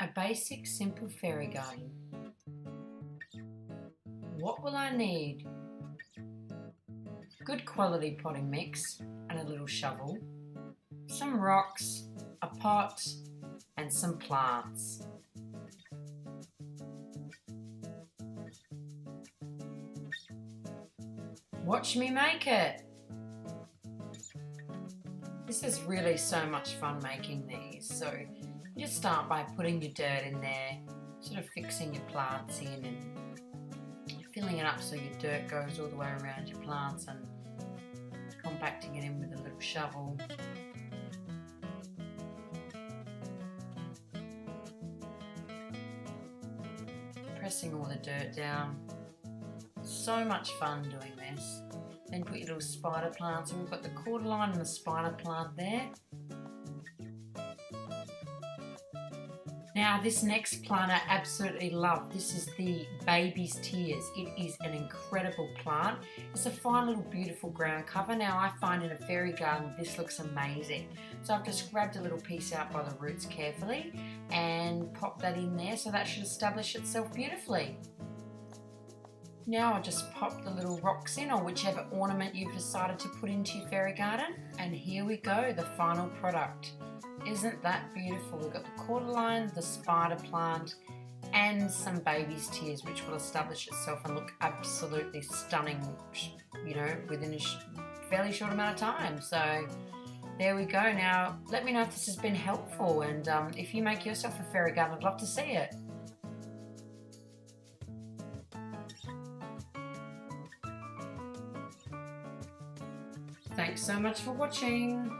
A basic, simple fairy garden. What will I need? Good quality potting mix and a little shovel, some rocks, a pot and some plants. Watch me make it! This is really so much fun making these, so you just start by putting your dirt in there, sort of fixing your plants in and filling it up so your dirt goes all the way around your plants and compacting it in with a little shovel. Pressing all the dirt down. So much fun doing this. Then put your little spider plants, and we've got the Cordyline and the spider plant there. Now this next plant I absolutely love. This is the Baby's Tears. It is an incredible plant. It's a fine little beautiful ground cover. Now I find in a fairy garden this looks amazing. So I've just grabbed a little piece out by the roots carefully and popped that in there, so that should establish itself beautifully. Now I'll just pop the little rocks in, or whichever ornament you've decided to put into your fairy garden. And here we go, the final product. Isn't that beautiful? We've got the Cordyline, the spider plant, and some Baby's Tears, which will establish itself and look absolutely stunning, you know, within a fairly short amount of time. So there we go. Now let me know if this has been helpful, and if you make yourself a fairy garden, I'd love to see it. Thanks so much for watching.